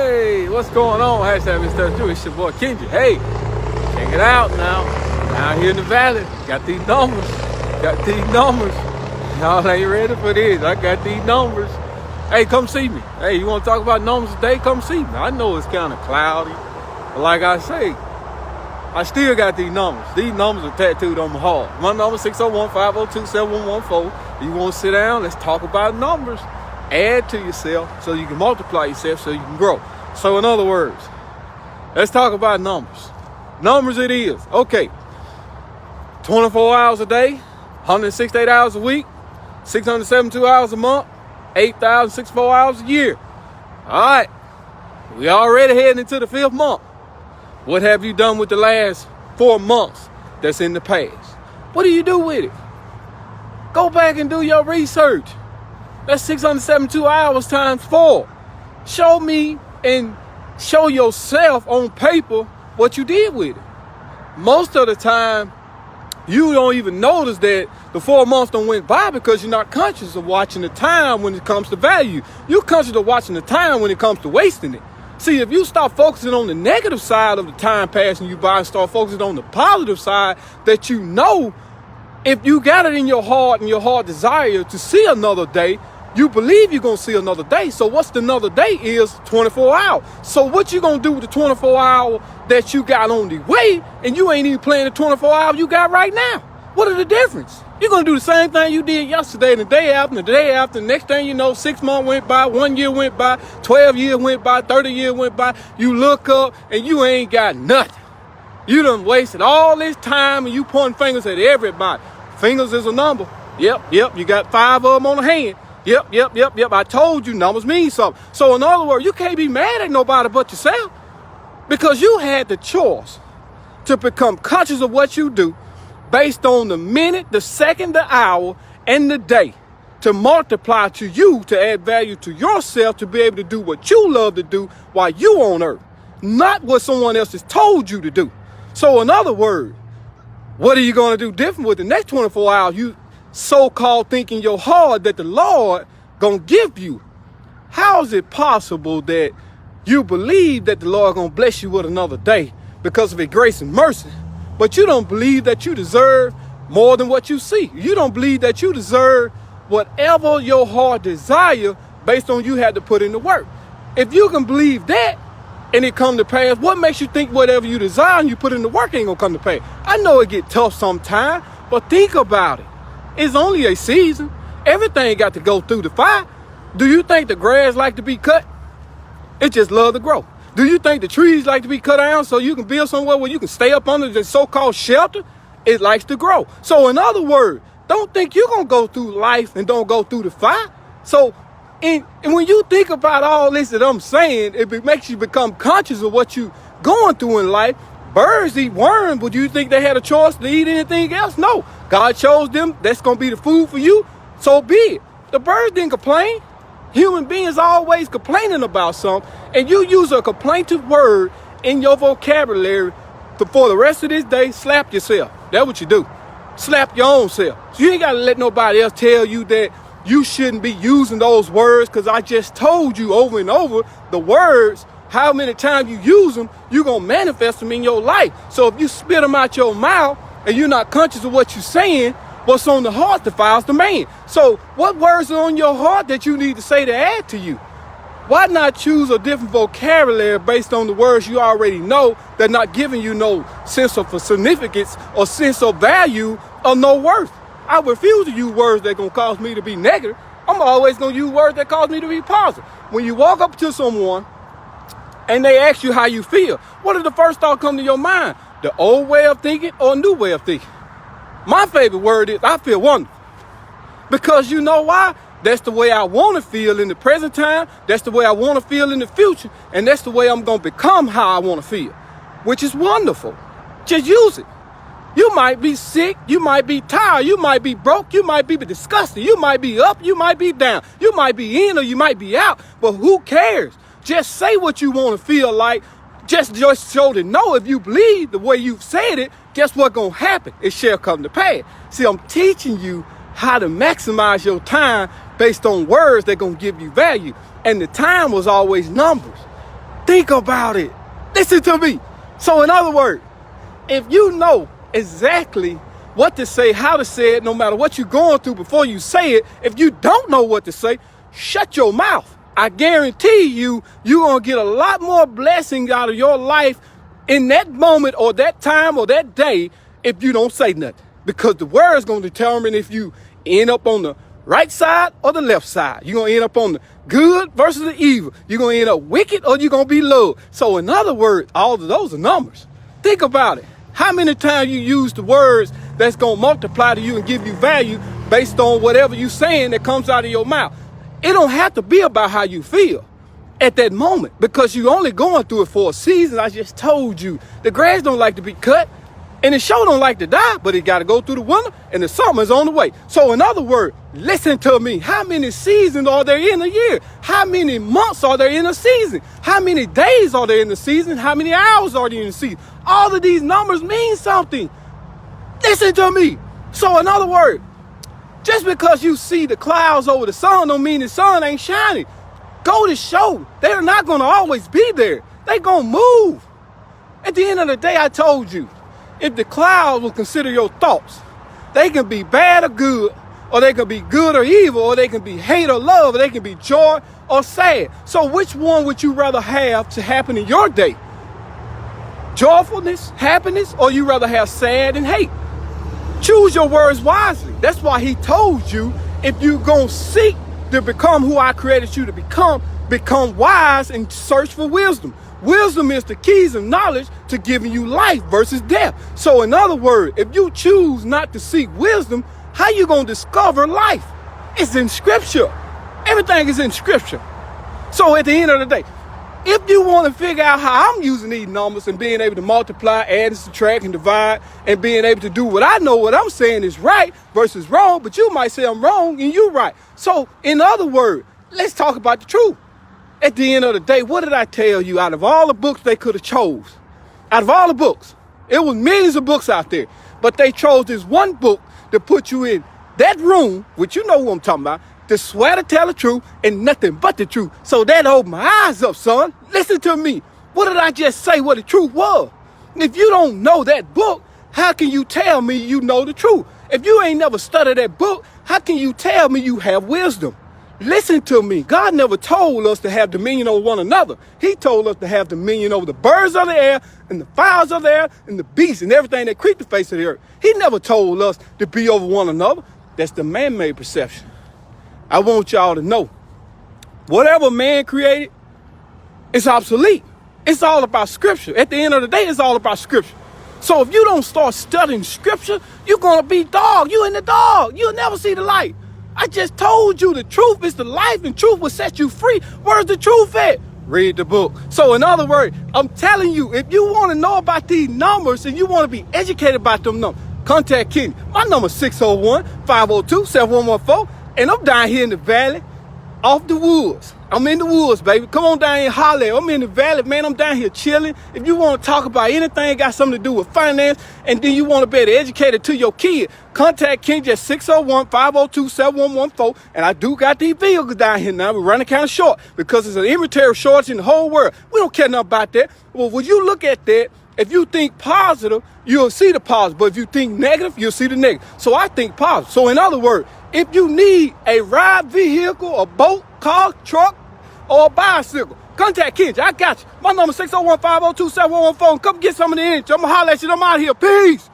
Hey, what's going on? Hashtag Mr. Drew. It's your boy Kengi. Hey, check it out now. Down here in the valley, got these numbers. Y'all ain't ready for this. I got these numbers. Hey, come see me. Hey, you want to talk about numbers today? Come see me. I know it's kind of cloudy, but like I say, I still got these numbers. These numbers are tattooed on my heart. My number 601-502-7114. You want to sit down? Let's talk about numbers. Add to yourself so you can multiply yourself so you can grow. So in other words, let's talk about numbers. Numbers it is. Okay. 24 hours a day, 168 hours a week, 672 hours a month, 8,064 hours a year. All right. We already heading into the 5th month. What have you done with the last 4 months that's in the past? What do you do with it? Go back and do your research. That's 672 hours times 4. Show me and show yourself on paper what you did with it. Most of the time, you don't even notice that the 4 months don't went by because you're not conscious of watching the time when it comes to value. You're conscious of watching the time when it comes to wasting it. See, if you start focusing on the negative side of the time passing you by and start focusing on the positive side, that you know, if you got it in your heart and your heart desire to see another day, you believe you're going to see another day. So what's the another day is 24 hours. So what you going to do with the 24 hour that you got on the way and you ain't even playing the 24 hours you got right now? What are the difference? You're going to do the same thing you did yesterday and the day after, and the day after. Next thing you know, 6 months went by, 1 year went by, 12 years went by, 30 years went by. You look up and you ain't got nothing. You done wasted all this time and you pointing fingers at everybody. Fingers is a number. Yep. You got 5 of them on the hand. Yep. I told you numbers mean something. So in other words, you can't be mad at nobody but yourself because you had the choice to become conscious of what you do based on the minute, the second, the hour, and the day to multiply to you, to add value to yourself, to be able to do what you love to do while you on earth, not what someone else has told you to do. So in other words, what are you going to do different with the next 24 hours? You so-called think in your heart that the Lord gonna give you. How is it possible that you believe that the Lord gonna bless you with another day because of his grace and mercy, but you don't believe that you deserve more than what you see? You don't believe that you deserve whatever your heart desire based on you had to put in the work. If you can believe that and it come to pass, what makes you think whatever you desire and you put in the work ain't gonna come to pass? I know it get tough sometimes, but think about it. It's only a season. Everything got to go through the fire. Do you think the grass like to be cut? It just love to grow. Do you think the trees like to be cut down so you can build somewhere where you can stay up under the so-called shelter? It likes to grow. So in other words, don't think you're going to go through life and don't go through the fire. So and when you think about all this that I'm saying, it makes you become conscious of what you going through in life. Birds eat worms, but do you think they had a choice to eat anything else? No. God chose them. That's going to be the food for you. So be it. The birds didn't complain. Human beings are always complaining about something. And you use a complaintive word in your vocabulary for the rest of this day, slap yourself. That's what you do. Slap your own self. So you ain't got to let nobody else tell you that you shouldn't be using those words, because I just told you over and over the words. How many times you use them, you're going to manifest them in your life. So if you spit them out your mouth and you're not conscious of what you're saying, what's on the heart defiles the man. So what words are on your heart that you need to say to add to you? Why not choose a different vocabulary based on the words you already know that not giving you no sense of significance or sense of value or no worth? I refuse to use words that going to cause me to be negative. I'm always going to use words that cause me to be positive. When you walk up to someone and they ask you how you feel, what is the first thought come to your mind? The old way of thinking or a new way of thinking? My favorite word is I feel wonderful. Because you know why? That's the way I want to feel in the present time. That's the way I want to feel in the future. And that's the way I'm going to become how I want to feel, which is wonderful. Just use it. You might be sick. You might be tired. You might be broke. You might be disgusted. You might be up. You might be down. You might be in or you might be out. But who cares? Just say what you want to feel like. Just so to know if you believe the way you've said it, guess what's going to happen? It shall come to pass. See, I'm teaching you how to maximize your time based on words that are going to give you value. And the time was always numbers. Think about it. Listen to me. So in other words, if you know exactly what to say, how to say it, no matter what you're going through before you say it, if you don't know what to say, shut your mouth. I guarantee you're going to get a lot more blessings out of your life in that moment or that time or that day if you don't say nothing. Because the word is going to determine if you end up on the right side or the left side. You're going to end up on the good versus the evil. You're going to end up wicked or you're going to be loved. So in other words, all of those are numbers. Think about it. How many times you use the words that's going to multiply to you and give you value based on whatever you're saying that comes out of your mouth? It don't have to be about how you feel at that moment because you're only going through it for a season. I just told you the grass don't like to be cut and the show don't like to die, but it got to go through the winter and the summer's on the way. So in other words, listen to me. How many seasons are there in a year? How many months are there in a season? How many days are there in the season? How many hours are there in the season? All of these numbers mean something. Listen to me. So in other words, just because you see the clouds over the sun don't mean the sun ain't shining. Go to show they're not going to always be there. They're going to move. At the end of the day, I told you, if the clouds will consider your thoughts, they can be bad or good, or they can be good or evil, or they can be hate or love, or they can be joy or sad. So which one would you rather have to happen in your day? Joyfulness, happiness, or you rather have sad and hate? Choose your words wisely. That's why he told you, if you gonna seek to become who I created you to become wise and search for wisdom. Wisdom is the keys of knowledge to giving you life versus death. So in other words, if you choose not to seek wisdom, how you gonna discover life? It's in scripture. Everything is in scripture. So at the end of the day, if you want to figure out how I'm using these numbers and being able to multiply, add and subtract and divide and being able to do what I know what I'm saying is right versus wrong, but you might say I'm wrong and you're right. So in other words, let's talk about the truth. At the end of the day, what did I tell you? Out of all the books they could have chose, out of all the books, it was millions of books out there, but they chose this one book to put you in that room, which you know who I'm talking about, to swear to tell the truth and nothing but the truth. So that opened my eyes up, son. Listen to me. What did I just say what the truth was? If you don't know that book, how can you tell me you know the truth? If you ain't never studied that book, how can you tell me you have wisdom? Listen to me. God never told us to have dominion over one another. He told us to have dominion over the birds of the air and the fowls of the air and the beasts and everything that creep the face of the earth. He never told us to be over one another. That's the man-made perception. I want y'all to know, whatever man created, it's obsolete. It's all about scripture. At the end of the day, it's all about scripture. So if you don't start studying scripture, you're going to be dog. You in the dog. You'll never see the light. I just told you the truth is the life and truth will set you free. Where's the truth at? Read the book. So in other words, I'm telling you, if you want to know about these numbers and you want to be educated about them numbers, contact Kengi. My number is 601-502-7114. And I'm down here in the valley, off the woods. I'm in the woods, baby. Come on down here and holler. I'm in the valley, man. I'm down here chilling. If you want to talk about anything got something to do with finance, and then you want to be able to educate it to your kid, contact Kengi at 601-502-7114. And I do got these vehicles down here now. We're running kind of short because there's an inventory shortage in the whole world. We don't care nothing about that. Well, when you look at that, if you think positive, you'll see the positive. But if you think negative, you'll see the negative. So I think positive. So in other words, if you need a ride vehicle, a boat, car, truck, or a bicycle, contact Kengi. I got you. My number is 601-502-7114. Come get some of the energy. I'm going to holler at you. I'm out here. Peace.